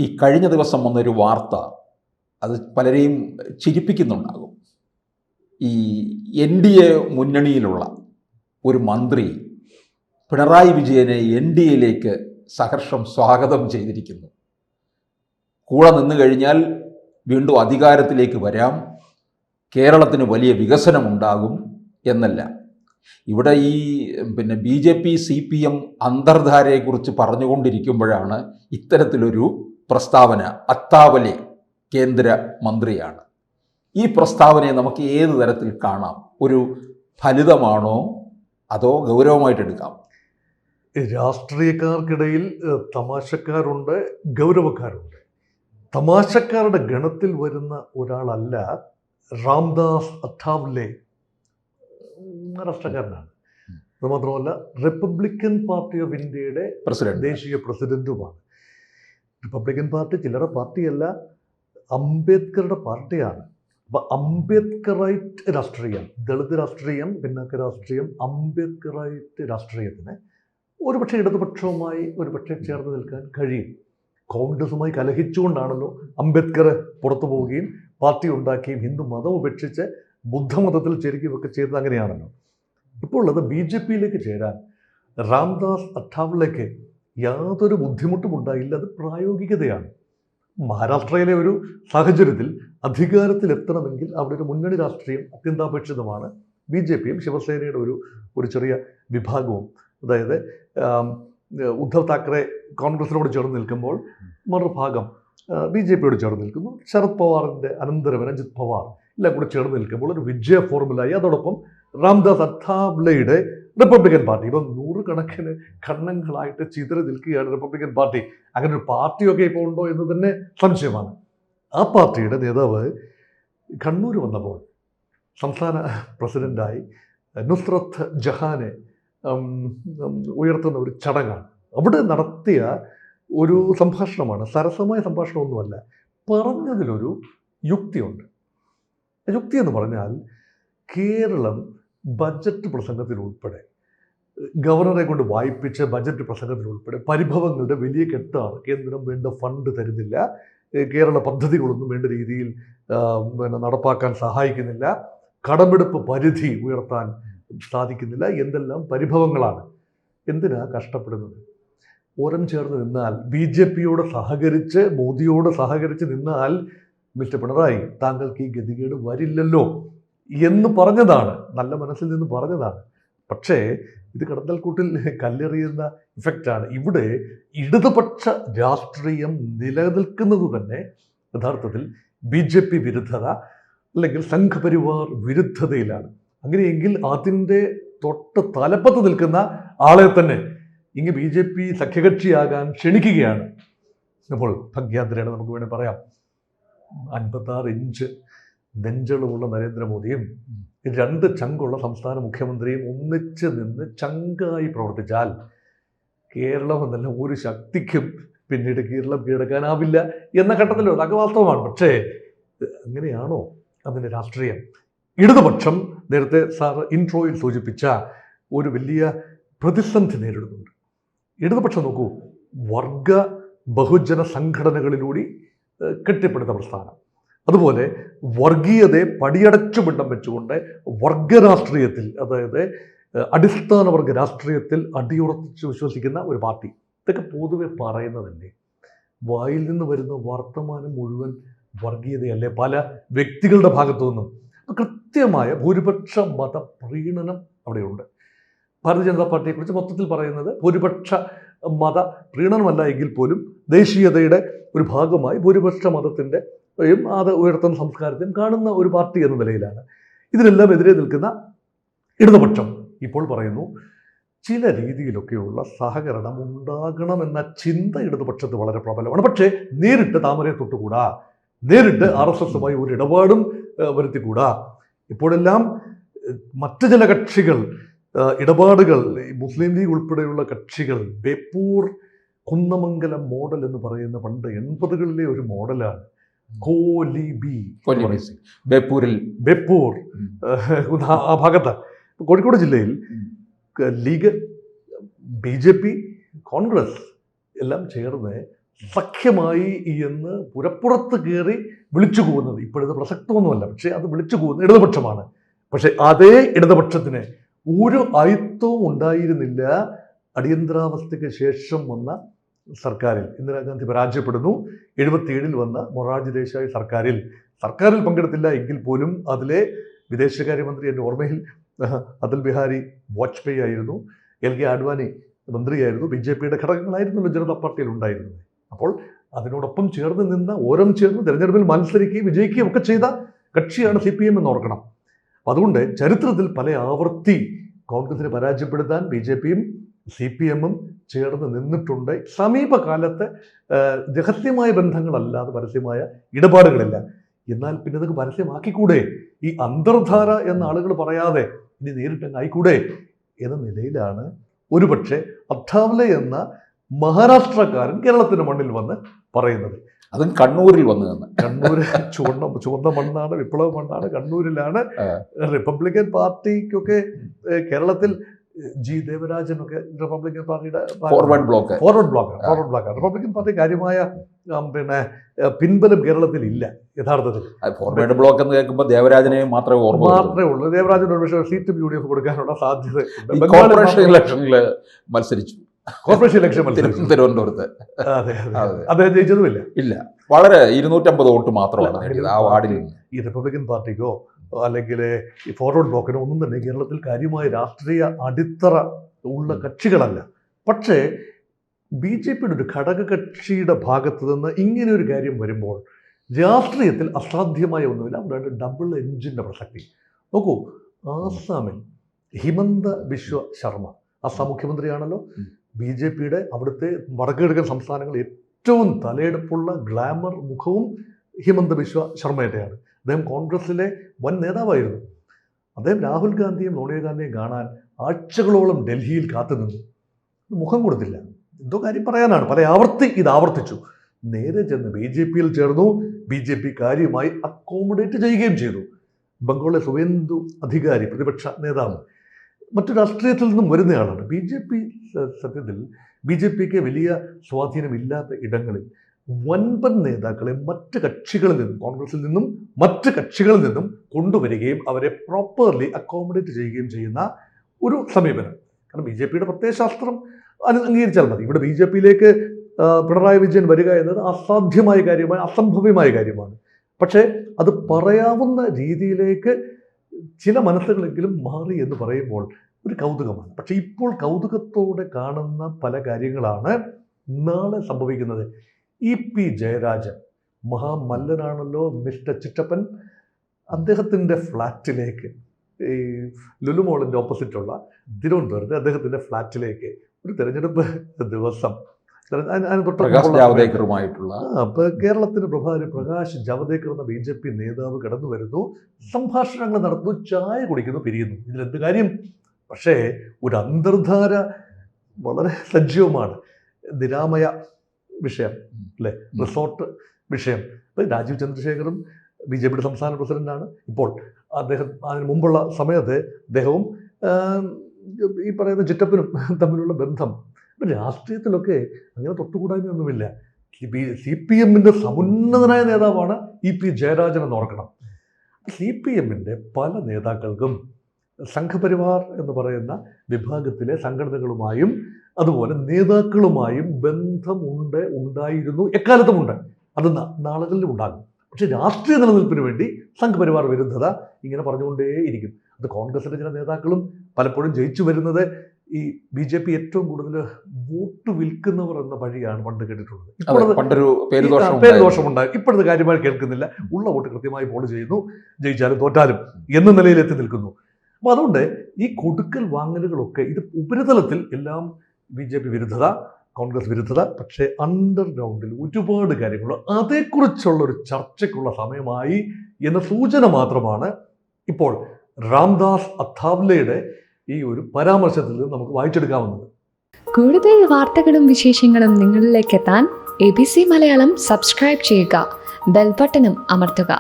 ഈ കഴിഞ്ഞ ദിവസം വന്നൊരു വാർത്ത അത് പലരെയും ചിരിപ്പിക്കുന്നുണ്ടാകും. ഈ NDA മുന്നണിയിലുള്ള ഒരു മന്ത്രി പിണറായി വിജയനെ NDAയിലേക്ക് സഹർഷം സ്വാഗതം ചെയ്തിരിക്കുന്നു. കൂടെ നിന്ന് കഴിഞ്ഞാൽ വീണ്ടും അധികാരത്തിലേക്ക് വരാം, കേരളത്തിന് വലിയ വികസനമുണ്ടാകും എന്നല്ല. ഇവിടെ ഈ BJP CPM അന്തർധാരയെക്കുറിച്ച് പറഞ്ഞുകൊണ്ടിരിക്കുമ്പോഴാണ് ഇത്തരത്തിലൊരു പ്രസ്താവന. അത്താവലെ കേന്ദ്ര മന്ത്രിയാണ്. ഈ പ്രസ്താവനയെ നമുക്ക് ഏത് തരത്തിൽ കാണാം? ഒരു ഫലിതമാണോ അതോ ഗൗരവമായിട്ടെടുക്കാം? രാഷ്ട്രീയക്കാർക്കിടയിൽ തമാശക്കാരുണ്ട്, ഗൗരവക്കാരുണ്ട്. തമാശക്കാരുടെ ഗണത്തിൽ വരുന്ന ഒരാളല്ല രാംദാസ് അത്താവലെ. മഹാരാഷ്ട്രക്കാരനാണ്. അതുമാത്രമല്ല റിപ്പബ്ലിക്കൻ പാർട്ടി ഓഫ് ഇന്ത്യയുടെ ദേശീയ പ്രസിഡന്റുമാണ്. റിപ്പബ്ലിക്കൻ പാർട്ടി ചില്ലറ പാർട്ടിയല്ല, അംബേദ്കറുടെ പാർട്ടിയാണ്. അപ്പം അംബേദ്കറൈറ്റ് രാഷ്ട്രീയം, ദളിത് രാഷ്ട്രീയം, പിന്നാക്ക രാഷ്ട്രീയം, അംബേദ്കറൈറ്റ് രാഷ്ട്രീയത്തിന് ഒരുപക്ഷെ ഇടതുപക്ഷവുമായി ഒരുപക്ഷെ ചേർന്ന് നിൽക്കാൻ കഴിയും. കോൺഗ്രസുമായി കലഹിച്ചുകൊണ്ടാണല്ലോ അംബേദ്കർ പുറത്തു പോവുകയും പാർട്ടി ഉണ്ടാക്കുകയും ഹിന്ദു മതം ഉപേക്ഷിച്ച് ബുദ്ധമതത്തിൽ ചേരുകയൊക്കെ ചെയ്തത് അങ്ങനെയാണല്ലോ. ഇപ്പോൾ ഉള്ളത് BJPയിലേക്ക് ചേരാൻ രാംദാസ് അത്താവലെക്ക് യാതൊരു ബുദ്ധിമുട്ടും ഉണ്ടായില്ല. അത് പ്രായോഗികതയാണ്. മഹാരാഷ്ട്രയിലെ ഒരു സാഹചര്യത്തിൽ അധികാരത്തിലെത്തണമെങ്കിൽ അവിടെ ഒരു മുന്നണി രാഷ്ട്രീയം അത്യന്താപേക്ഷിതമാണ്. BJPയും ശിവസേനയുടെ ഒരു ചെറിയ വിഭാഗവും, അതായത് ഉദ്ധവ് താക്കറെ കോൺഗ്രസിനോട് ചേർന്ന് നിൽക്കുമ്പോൾ മറുഭാഗം BJPയോട് ചേർന്ന് നിൽക്കുന്നു. ശരത് പവാറിൻ്റെ അനന്തരവൻ അജിത് പവാർ എല്ലാം കൂടെ ചേർന്ന് നിൽക്കുമ്പോൾ ഒരു വിജയ ഫോർമുലായി. അതോടൊപ്പം രാംദാസ് അത്താവലെയുടെ റിപ്പബ്ലിക്കൻ പാർട്ടി ഇപ്പം നൂറുകണക്കിന് ഖണ്ഡങ്ങളായിട്ട് ചിതറി നിൽക്കുകയാണ് റിപ്പബ്ലിക്കൻ പാർട്ടി. അങ്ങനെ ഒരു പാർട്ടിയൊക്കെ ഇപ്പോൾ ഉണ്ടോ എന്ന് തന്നെ സംശയമാണ്. ആ പാർട്ടിയുടെ നേതാവ് കണ്ണൂർ വന്നപ്പോൾ സംസ്ഥാന പ്രസിഡൻ്റായി നുസ്രത്ത് ജഹാനെ ഉയർത്തുന്ന ഒരു ചടങ്ങാണ്. അവിടെ നടത്തിയ ഒരു സംഭാഷണമാണ്. സരസമായ സംഭാഷണമൊന്നുമല്ല. പറഞ്ഞതിലൊരു യുക്തിയുണ്ട്. യുക്തി എന്ന് പറഞ്ഞാൽ കേരളം ബജറ്റ് പ്രസംഗത്തിലുൾപ്പെടെ ഗവർണറെ കൊണ്ട് വായിപ്പിച്ച് ബജറ്റ് പ്രസംഗത്തിലുൾപ്പെടെ പരിഭവങ്ങളുടെ വലിയ കെട്ടാണ്. കേന്ദ്രം വേണ്ട ഫണ്ട് തരുന്നില്ല, കേരള പദ്ധതികളൊന്നും വേണ്ട രീതിയിൽ നടപ്പാക്കാൻ സഹായിക്കുന്നില്ല, കടമെടുപ്പ് പരിധി ഉയർത്താൻ സാധിക്കുന്നില്ല, എന്തെല്ലാം പരിഭവങ്ങളാണ്. എന്തിനാ കഷ്ടപ്പെടുന്നത്? ഓരം ചേർന്ന് നിന്നാൽ, BJPയോട് സഹകരിച്ച്, മോദിയോട് സഹകരിച്ച് നിന്നാൽ മിസ്റ്റർ പിണറായി താങ്കൾക്ക് ഈ ഗതികേട് വരില്ലല്ലോ എന്ന് പറഞ്ഞതാണ്. നല്ല മനസ്സിൽ നിന്ന് പറഞ്ഞതാണ്. പക്ഷേ ഇത് കടന്നൽക്കൂട്ടിൽ കല്ലെറിയുന്ന ഇഫക്റ്റാണ്. ഇവിടെ ഇടതുപക്ഷ രാഷ്ട്രീയം നിലനിൽക്കുന്നത് തന്നെ യഥാർത്ഥത്തിൽ BJP വിരുദ്ധത അല്ലെങ്കിൽ സംഘപരിവാർ വിരുദ്ധതയിലാണ്. അങ്ങനെയെങ്കിൽ അതിൻ്റെ തൊട്ട് തലപ്പത്ത് നിൽക്കുന്ന ആളെ തന്നെ ഇങ്ങ് BJP സഖ്യകക്ഷിയാകാൻ ക്ഷണിക്കുകയാണ്. അപ്പോൾ ഭഗ്യാന്തരേണ നമുക്ക് വേണമെങ്കിൽ പറയാം, 56 ഇഞ്ച് നെഞ്ചളവുള്ള നരേന്ദ്രമോദിയും 2 ചങ്കുള്ള സംസ്ഥാന മുഖ്യമന്ത്രിയും ഒന്നിച്ച് നിന്ന് ചങ്കായി പ്രവർത്തിച്ചാൽ കേരളം എന്നല്ല ഒരു ശക്തിക്കും പിന്നീട് കേരളം കീഴടക്കാനാവില്ല എന്ന ഘട്ടത്തിലോ അതൊക്കെ വാസ്തവമാണ്. പക്ഷേ അങ്ങനെയാണോ അതിൻ്റെ രാഷ്ട്രീയം? ഇടതുപക്ഷം നേരത്തെ സാർ ഇൻട്രോയിൽ സൂചിപ്പിച്ച ഒരു വലിയ പ്രതിസന്ധി നേരിടുന്നുണ്ട്. ഇടതുപക്ഷം നോക്കൂ, വർഗ ബഹുജന സംഘടനകളിലൂടെ കെട്ടിപ്പടുത്ത പ്രസ്ഥാനം, അതുപോലെ വർഗീയതയെ പടിയടച്ചു പിണ്ടം വെച്ചുകൊണ്ട് വർഗരാഷ്ട്രീയത്തിൽ, അതായത് അടിസ്ഥാന വർഗ രാഷ്ട്രീയത്തിൽ അടിയുറച്ച് വിശ്വസിക്കുന്ന ഒരു പാർട്ടി. ഇതൊക്കെ പൊതുവെ പറയുന്നതല്ലേ? വായിൽ നിന്ന് വരുന്ന വർത്തമാനം മുഴുവൻ വർഗീയതയല്ലേ പല വ്യക്തികളുടെ ഭാഗത്തു നിന്നും? കൃത്യമായ ഭൂരിപക്ഷ മത പ്രീണനം അവിടെയുണ്ട്. ഭാരതീയ ജനതാ പാർട്ടിയെക്കുറിച്ച് മൊത്തത്തിൽ പറയുന്നത് ഭൂരിപക്ഷ മത പ്രീണനമല്ല എങ്കിൽ പോലും ദേശീയതയുടെ ഒരു ഭാഗമായി ഭൂരിപക്ഷ മതത്തിൻ്റെ അത് ഉയർത്തുന്ന സംസ്കാരത്തെയും കാണുന്ന ഒരു പാർട്ടി എന്ന നിലയിലാണ്. ഇതിനെല്ലാം എതിരെ നിൽക്കുന്ന ഇടതുപക്ഷം ഇപ്പോൾ പറയുന്നു ചില രീതിയിലൊക്കെയുള്ള സഹകരണം ഉണ്ടാകണമെന്ന ചിന്ത ഇടതുപക്ഷത്ത് വളരെ പ്രബലമാണ്. പക്ഷേ നേരിട്ട് താമരയെ തൊട്ടുകൂടാ, നേരിട്ട് RSSുമായി ഒരു ഇടപാടും വരുത്തിക്കൂടാ. ഇപ്പോഴെല്ലാം മറ്റ് ചില കക്ഷികൾ ഇടപാടുകൾ, മുസ്ലിം ലീഗ് ഉൾപ്പെടെയുള്ള കക്ഷികൾ ബേപ്പൂർ കുന്നമംഗലം മോഡൽ എന്ന് പറയുന്ന പണ്ട് 80കളിലെ ഒരു മോഡലാണ്. ബേപ്പൂർ ആ ഭാഗത്ത് കോഴിക്കോട് ജില്ലയിൽ ലീഗ്, BJP, കോൺഗ്രസ് എല്ലാം ചേർന്ന് സഖ്യമായി എന്ന് പുരപ്പുറത്ത് കയറി വിളിച്ചു പോകുന്നത് ഇപ്പോഴത്തെ പ്രസക്തമൊന്നുമല്ല, പക്ഷേ അത് വിളിച്ചു പോകുന്നത് ഇടതുപക്ഷമാണ്. പക്ഷെ അതേ ഇടതുപക്ഷത്തിന് ഒരു അയിത്തവും ഉണ്ടായിരുന്നില്ല അടിയന്തരാവസ്ഥയ്ക്ക് ശേഷം വന്ന സർക്കാരിൽ. ഇന്ദിരാഗാന്ധി പരാജയപ്പെടുന്നു. 77 വന്ന മൊറാർജി ദേശായി സർക്കാരിൽ പങ്കെടുത്തില്ല എങ്കിൽ പോലും അതിലെ വിദേശകാര്യമന്ത്രി എൻ്റെ ഓർമ്മയിൽ അടൽ ബിഹാരി വാജ്പേയി ആയിരുന്നു, LK അഡ്വാനി മന്ത്രിയായിരുന്നു, BJPയുടെ ഘടകങ്ങളായിരുന്നല്ലോ ജനതാ പാർട്ടിയിൽ ഉണ്ടായിരുന്നത്. അപ്പോൾ അതിനോടൊപ്പം ചേർന്ന് നിന്ന് ഓരം ചേർന്ന് തെരഞ്ഞെടുപ്പിൽ മത്സരിക്കുകയും വിജയിക്കുകയും ഒക്കെ ചെയ്ത കക്ഷിയാണ് CPM എന്ന് ഓർക്കണം. അതുകൊണ്ട് ചരിത്രത്തിൽ പല ആവർത്തി കോൺഗ്രസിനെ പരാജയപ്പെടുത്താൻ BJPയും CPMഉം ചേർന്ന് നിന്നിട്ടുണ്ട്. സമീപകാലത്ത് രഹസ്യമായ ബന്ധങ്ങളല്ലാതെ പരസ്യമായ ഇടപാടുകളില്ല. എന്നാൽ പിന്നെ ഇതൊക്കെ പരസ്യമാക്കിക്കൂടെ, ഈ അന്തർധാര എന്ന ആളുകൾ പറയാതെ ഇനി നേരിട്ടങ്ങ് ആയിക്കൂടെ എന്ന നിലയിലാണ് ഒരുപക്ഷെ അഠാവലെ എന്ന മഹാരാഷ്ട്രക്കാരൻ കേരളത്തിൻ്റെ മണ്ണിൽ വന്ന് പറയുന്നത്. അതും കണ്ണൂരിൽ വന്നു നിന്ന്. കണ്ണൂർ ചുവന്ന മണ്ണാണ്, വിപ്ലവ മണ്ണാണ്. കണ്ണൂരിലാണ് റിപ്പബ്ലിക്കൻ പാർട്ടിക്കൊക്കെ കേരളത്തിൽ G. ദേവരാജനൊക്കെ റിപ്പബ്ലിക്കൻ പാർട്ടിയുടെ ഫോർവേഡ് ബ്ലോക്കാണ്. റിപ്പബ്ലിക്കൻ പാർട്ടി കാര്യമായ പിൻബലം കേരളത്തിൽ ഇല്ല യഥാർത്ഥത്തിൽ. ഫോർവേഡ് ബ്ലോക്ക് എന്ന് കേൾക്കുമ്പോൾ ദേവരാജനെ മാത്രമേ ഉള്ളൂ. ദേവരാജന് ഒരു പക്ഷേ സീറ്റും UDF കൊടുക്കാനുള്ള സാധ്യത. കോർപ്പറേഷൻ ഇലക്ഷനിൽ മത്സരിച്ചു. കോർപ്പറേഷൻ ഇലക്ഷൻ തിരുവനന്തപുരത്ത് അദ്ദേഹം ജയിച്ചതുമില്ല. ഇല്ല, വളരെ 250 വോട്ട് മാത്രമാണ് നേടിയത് ആ വാർഡിൽ നിന്ന്. ഈ റിപ്പബ്ലിക്കൻ പാർട്ടിക്കോ അല്ലെങ്കിൽ ഈ ഫോർവേഡ് ബ്ലോക്കിനോ ഒന്നും തന്നെ കേരളത്തിൽ കാര്യമായ രാഷ്ട്രീയ അടിത്തറ ഉള്ള കക്ഷികളല്ല. പക്ഷേ BJPയുടെ ഒരു ഘടകകക്ഷിയുടെ ഭാഗത്ത് നിന്ന് ഇങ്ങനെ ഒരു കാര്യം വരുമ്പോൾ രാഷ്ട്രീയത്തിൽ അസാധ്യമായ ഒന്നുമില്ല. അവിടെ ഡബിൾ എൻജിൻ്റെ പ്രസക്തി നോക്കൂ. ആസാമിൽ ഹിമന്ത ബിശ്വ ശർമ്മ ആസാം മുഖ്യമന്ത്രിയാണല്ലോ. BJPയുടെ അവിടുത്തെ വടക്കുകിഴക്കൻ സംസ്ഥാനങ്ങളിൽ ഏറ്റവും തലയെടുപ്പുള്ള ഗ്ലാമർ മുഖവും ഹിമന്ത ബിശ്വ ശർമ്മയുടെയാണ്. അദ്ദേഹം കോൺഗ്രസിലെ വൻ നേതാവായിരുന്നു. അദ്ദേഹം രാഹുൽ ഗാന്ധിയും സോണിയാഗാന്ധിയും കാണാൻ ആഴ്ചകളോളം ഡൽഹിയിൽ കാത്തുനിന്നു. മുഖം കൊടുത്തില്ല. എന്തോ കാര്യം പറയാനാണ്. പല ആവർത്തി ഇത് ആവർത്തിച്ചു. നേരെ ചെന്ന് BJPയിൽ ചേർന്നു. BJP കാര്യമായി അക്കോമഡേറ്റ് ചെയ്യുകയും ചെയ്തു. ബംഗാളിലെ സുവേന്ദു അധികാരി പ്രതിപക്ഷ നേതാവ് മറ്റു രാഷ്ട്രീയത്തിൽ നിന്നും വരുന്നയാളാണ്. സത്യത്തിൽ BJPക്ക് വലിയ സ്വാധീനമില്ലാത്ത ഇടങ്ങളിൽ വൻപൻ നേതാക്കളെ മറ്റ് കക്ഷികളിൽ നിന്നും, കോൺഗ്രസിൽ നിന്നും മറ്റ് കക്ഷികളിൽ നിന്നും കൊണ്ടുവരികയും അവരെ പ്രോപ്പർലി അക്കോമഡേറ്റ് ചെയ്യുകയും ചെയ്യുന്ന ഒരു സമീപനം. കാരണം BJPയുടെ പ്രത്യയശാസ്ത്രം അംഗീകരിച്ചാൽ മതി. ഇവിടെ BJPയിലേക്ക് പിണറായി വിജയൻ വരിക എന്നത് അസാധ്യമായ കാര്യമാണ്, അസംഭവ്യമായ കാര്യമാണ്. പക്ഷേ അത് പറയാവുന്ന രീതിയിലേക്ക് ചില മനസ്സുകളെങ്കിലും മാറി എന്ന് പറയുമ്പോൾ ഒരു കൗതുകമാണ്. പക്ഷേ ഇപ്പോൾ കൗതുകത്തോടെ കാണുന്ന പല കാര്യങ്ങളാണ് നാളെ സംഭവിക്കുന്നത്. EP ജയരാജൻ മഹാമല്ലനാണല്ലോ, മിസ്റ്റർ ചിറ്റപ്പൻ. അദ്ദേഹത്തിൻ്റെ ഫ്ലാറ്റിലേക്ക്, ഈ ലുലുമോളിൻ്റെ ഓപ്പോസിറ്റുള്ള തിരുവനന്തപുരത്ത് അദ്ദേഹത്തിൻ്റെ ഫ്ലാറ്റിലേക്ക് ഒരു തെരഞ്ഞെടുപ്പ് ദിവസം അപ്പോൾ കേരളത്തിന് പ്രഭാരി പ്രകാശ് ജാവദേക്കർ എന്ന BJP നേതാവ് കടന്നു വരുന്നു, സംഭാഷണങ്ങൾ നടത്തുന്നു, ചായ കുടിക്കുന്നു, പിരിയുന്നു. ഇതിലെന്ത് കാര്യം? പക്ഷേ ഒരു അന്തർധാര വളരെ സജീവമാണ്. നിരാമയ വിഷയം അല്ലേ, റിസോർട്ട് വിഷയം. രാജീവ് ചന്ദ്രശേഖറും BJPയുടെ സംസ്ഥാന പ്രസിഡന്റാണ്. ഇപ്പോൾ അദ്ദേഹം അതിന് മുമ്പുള്ള സമയത്ത് അദ്ദേഹവും ഈ പറയുന്ന ചിറ്റപ്പനും തമ്മിലുള്ള ബന്ധം രാഷ്ട്രീയത്തിലൊക്കെ അങ്ങനെ തൊട്ടുകൂടായ്മയൊന്നുമില്ല. CPMന്റെ സമുന്നതനായ നേതാവാണ് EP ജയരാജൻ എന്ന് ഓർക്കണം. CPMന്റെ പല നേതാക്കൾക്കും സംഘപരിവാർ എന്ന് പറയുന്ന വിഭാഗത്തിലെ സംഘടനകളുമായും അതുപോലെ നേതാക്കളുമായും ഉണ്ടായിരുന്നു, എക്കാലത്തുമുണ്ട്. അത് നാളുകളിലും ഉണ്ടാകും. പക്ഷെ രാഷ്ട്രീയ നിലനിൽപ്പിന് വേണ്ടി സംഘപരിവാർ വിരുദ്ധത ഇങ്ങനെ പറഞ്ഞുകൊണ്ടേയിരിക്കും. അത് കോൺഗ്രസിൻ്റെ ചില നേതാക്കളും പലപ്പോഴും ജയിച്ചു വരുന്നത് ഈ BJP ഏറ്റവും കൂടുതൽ വോട്ട് വിൽക്കുന്നവർ എന്ന വഴിയാണ് പണ്ട് കേട്ടിട്ടുള്ളത്. പേരുദോഷമുണ്ടായി. ഇപ്പോഴത്തെ കാര്യമായി കേൾക്കുന്നില്ല. ഉള്ള വോട്ട് കൃത്യമായി പോൾ ചെയ്യുന്നു, ജയിച്ചാലും തോറ്റാലും എന്ന നിലയിലെത്തി നിൽക്കുന്നു. അപ്പോൾ അതുകൊണ്ട് ഈ കൊടുക്കൽ വാങ്ങലുകളൊക്കെ ഇത് ഉപരിതലത്തിൽ എല്ലാം BJP വിരുദ്ധത, കോൺഗ്രസ് വിരുദ്ധത, പക്ഷേ അണ്ടർഗ്രൗണ്ടിൽ ഒരുപാട് കാര്യങ്ങൾ അതേക്കുറിച്ചുള്ള ഒരു ചർച്ചയ്ക്കുള്ള സമയമായി എന്ന സൂചന മാത്രമാണ് ഇപ്പോൾ രാംദാസ് അഥാവലെയുടെ ഈ ഒരു പരാമർശത്തിൽ നിന്ന് നമുക്ക് വായിച്ചെടുക്കാവുന്നത്. കൂടുതൽ വാർത്തകളും വിശേഷങ്ങളും നിങ്ങളിലേക്ക് എത്താൻ ABC മലയാളം സബ്സ്ക്രൈബ് ചെയ്യുക, ബെൽ ബട്ടണും അമർത്തുക.